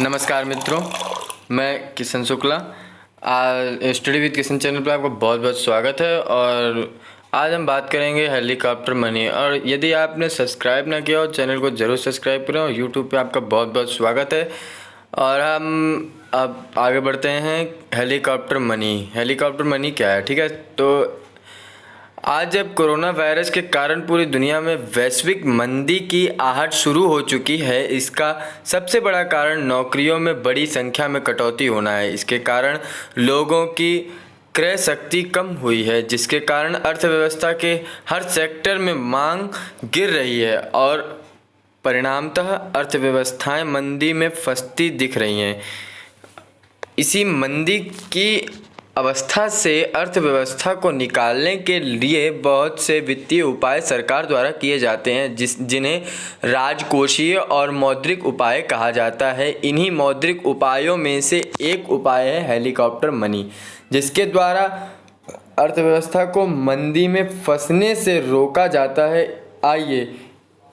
नमस्कार मित्रों, मैं Kishan Shukla. Study with Kishan channel पर आपका बहुत बहुत स्वागत है। और आज हम बात करेंगे हेलीकॉप्टर मनी। और यदि आपने सब्सक्राइब ना किया हो चैनल को ज़रूर सब्सक्राइब करें। और यूट्यूब पे आपका बहुत बहुत स्वागत है। और हम अब आगे बढ़ते हैं। हेलीकॉप्टर मनी क्या है, ठीक है। तो आज जब कोरोना वायरस के कारण पूरी दुनिया में वैश्विक मंदी की आहट शुरू हो चुकी है, इसका सबसे बड़ा कारण नौकरियों में बड़ी संख्या में कटौती होना है। इसके कारण लोगों की क्रय शक्ति कम हुई है, जिसके कारण अर्थव्यवस्था के हर सेक्टर में मांग गिर रही है और परिणामतः अर्थव्यवस्थाएं मंदी में फंसती दिख रही हैं। इसी मंदी की अवस्था से अर्थव्यवस्था को निकालने के लिए बहुत से वित्तीय उपाय सरकार द्वारा किए जाते हैं, जिन्हें राजकोषीय और मौद्रिक उपाय कहा जाता है। इन्हीं मौद्रिक उपायों में से एक उपाय है हेलीकॉप्टर मनी, जिसके द्वारा अर्थव्यवस्था को मंदी में फंसने से रोका जाता है। आइए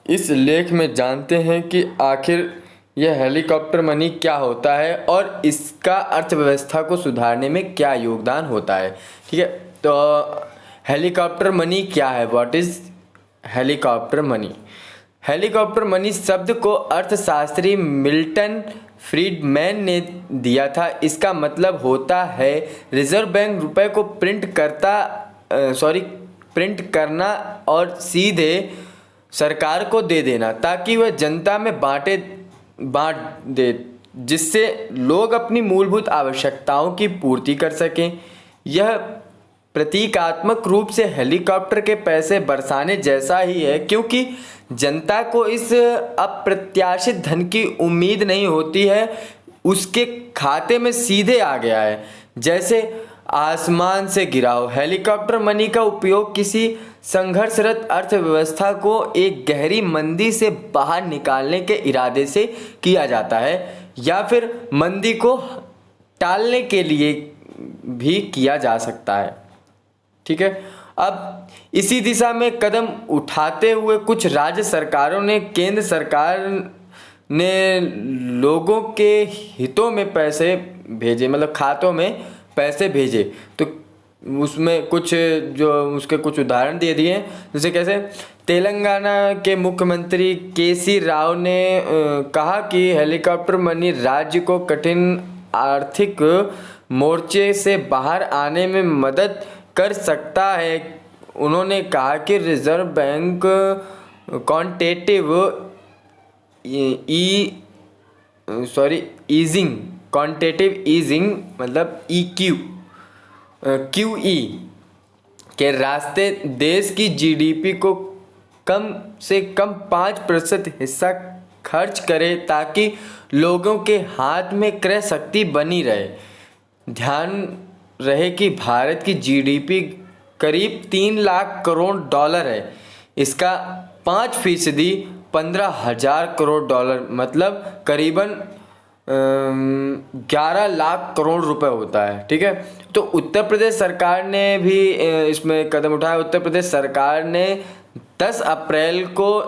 इस लेख में जानते हैं कि आखिर यह हेलीकॉप्टर मनी क्या होता है और इसका अर्थव्यवस्था को सुधारने में क्या योगदान होता है, ठीक है। तो हेलीकॉप्टर मनी क्या है? What is helicopter money? Helicopter money शब्द को अर्थशास्त्री मिल्टन फ्रीडमैन ने दिया था। इसका मतलब होता है रिजर्व बैंक रुपए को प्रिंट करना और सीधे सरकार को दे देना, ताकि वह जनता में बांट दे, जिससे लोग अपनी मूलभूत आवश्यकताओं की पूर्ति कर सकें। यह प्रतीकात्मक रूप से हेलीकॉप्टर के पैसे बरसाने जैसा ही है, क्योंकि जनता को इस अप्रत्याशित धन की उम्मीद नहीं होती है, उसके खाते में सीधे आ गया है, जैसे आसमान से गिरा हो। हेलीकॉप्टर मनी का उपयोग किसी संघर्षरत अर्थव्यवस्था को एक गहरी मंदी से बाहर निकालने के इरादे से किया जाता है, या फिर मंदी को टालने के लिए भी किया जा सकता है, ठीक है। अब इसी दिशा में कदम उठाते हुए कुछ राज्य सरकारों ने केंद्र सरकार ने लोगों के हितों में पैसे भेजे, मतलब खातों में पैसे भेजे। तो उसमें कुछ जो उसके कुछ उदाहरण दे दिए, जैसे कैसे तेलंगाना के मुख्यमंत्री केसी राव ने कहा कि हेलीकॉप्टर मनी राज्य को कठिन आर्थिक मोर्चे से बाहर आने में मदद कर सकता है। उन्होंने कहा कि रिजर्व बैंक क्वांटिटेटिव ईजिंग मतलब QE के रास्ते देश की जीडीपी को कम से कम 5% हिस्सा खर्च करे, ताकि लोगों के हाथ में क्रय शक्ति बनी रहे। ध्यान रहे कि भारत की जीडीपी करीब 3 लाख करोड़ डॉलर है। इसका 5% 15,000 करोड़ डॉलर मतलब करीबन 11 लाख करोड़ रुपए होता है, ठीक है। तो उत्तर प्रदेश सरकार ने भी इसमें कदम उठाया। उत्तर प्रदेश सरकार ने 10 अप्रैल को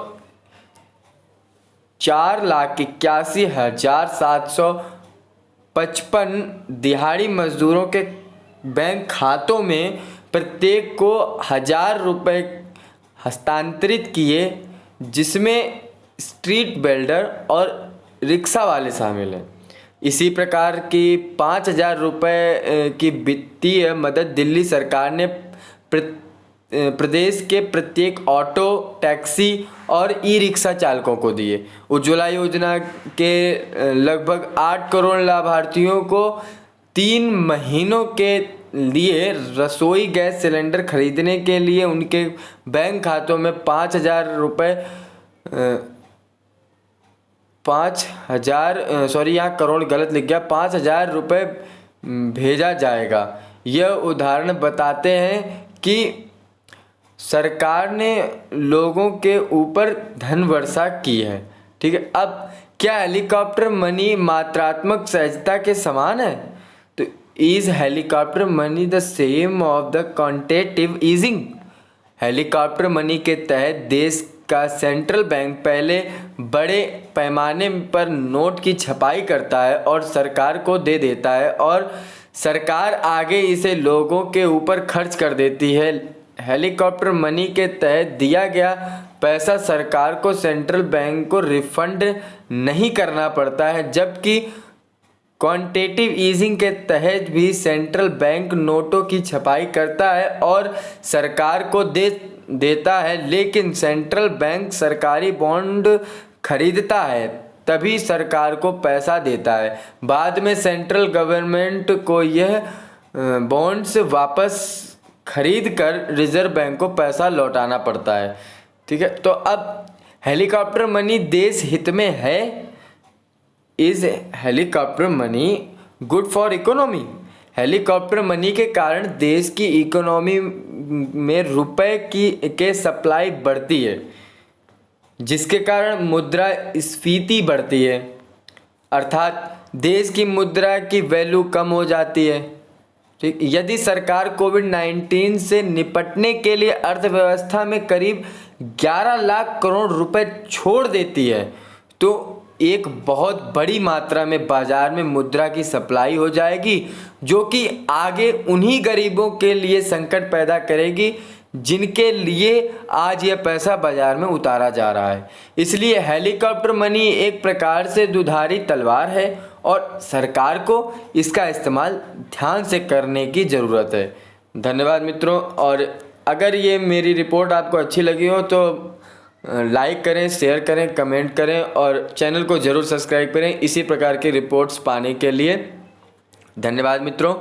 4,81,755 दिहाड़ी मजदूरों के बैंक खातों में प्रत्येक को 1,000 रुपये हस्तांतरित किए, जिसमें स्ट्रीट वेंडर और रिक्शा वाले शामिल हैं। इसी प्रकार की 5,000 रुपये की वित्तीय मदद दिल्ली सरकार ने प्रदेश के प्रत्येक ऑटो, टैक्सी और ई रिक्शा चालकों को दिए। उज्ज्वला योजना के लगभग 8 करोड़ लाभार्थियों को 3 महीनों के लिए रसोई गैस सिलेंडर खरीदने के लिए उनके बैंक खातों में 5,000 रुपये यहाँ करोड़ गलत लिख गया, 5,000 रुपये भेजा जाएगा। यह उदाहरण बताते हैं कि सरकार ने लोगों के ऊपर धन वर्षा की है, ठीक है। अब क्या हेलीकॉप्टर मनी मात्रात्मक सहजता के समान है? तो is helicopter money the same of the quantitative easing? Helicopter money के तहत देश का सेंट्रल बैंक पहले बड़े पैमाने पर नोट की छपाई करता है और सरकार को दे देता है और सरकार आगे इसे लोगों के ऊपर खर्च कर देती है। हेलीकॉप्टर मनी के तहत दिया गया पैसा सरकार को सेंट्रल बैंक को रिफंड नहीं करना पड़ता है, जबकि क्वांटिटेटिव ईजिंग के तहत भी सेंट्रल बैंक नोटों की छपाई करता है और सरकार को देता है, लेकिन सेंट्रल बैंक सरकारी बॉन्ड खरीदता है तभी सरकार को पैसा देता है। बाद में सेंट्रल गवर्नमेंट को यह बॉन्ड्स वापस खरीद कर रिजर्व बैंक को पैसा लौटाना पड़ता है। ठीक है, तो अब हेलीकॉप्टर मनी देश हित में है। Is helicopter money good for economy? Helicopter money के कारण देश की इकोनॉमी में रुपए के सप्लाई बढ़ती है, जिसके कारण मुद्रास्फीति बढ़ती है, अर्थात देश की मुद्रा की वैल्यू कम हो जाती है। ठीक, यदि सरकार कोविड-19 से निपटने के लिए अर्थव्यवस्था में करीब 11 लाख करोड़ रुपए छोड़ देती है तो एक बहुत बड़ी मात्रा में बाजार में मुद्रा की सप्लाई हो जाएगी, जो कि आगे उन्हीं गरीबों के लिए संकट पैदा करेगी जिनके लिए आज यह पैसा बाजार में उतारा जा रहा है। इसलिए हेलीकॉप्टर मनी एक प्रकार से दुधारी तलवार है और सरकार को इसका इस्तेमाल ध्यान से करने की ज़रूरत है। धन्यवाद मित्रों, और अगर ये मेरी रिपोर्ट आपको अच्छी लगी हो तो लाइक करें, शेयर करें, कमेंट करें और चैनल को ज़रूर सब्सक्राइब करें इसी प्रकार की रिपोर्ट्स पाने के लिए। धन्यवाद मित्रों।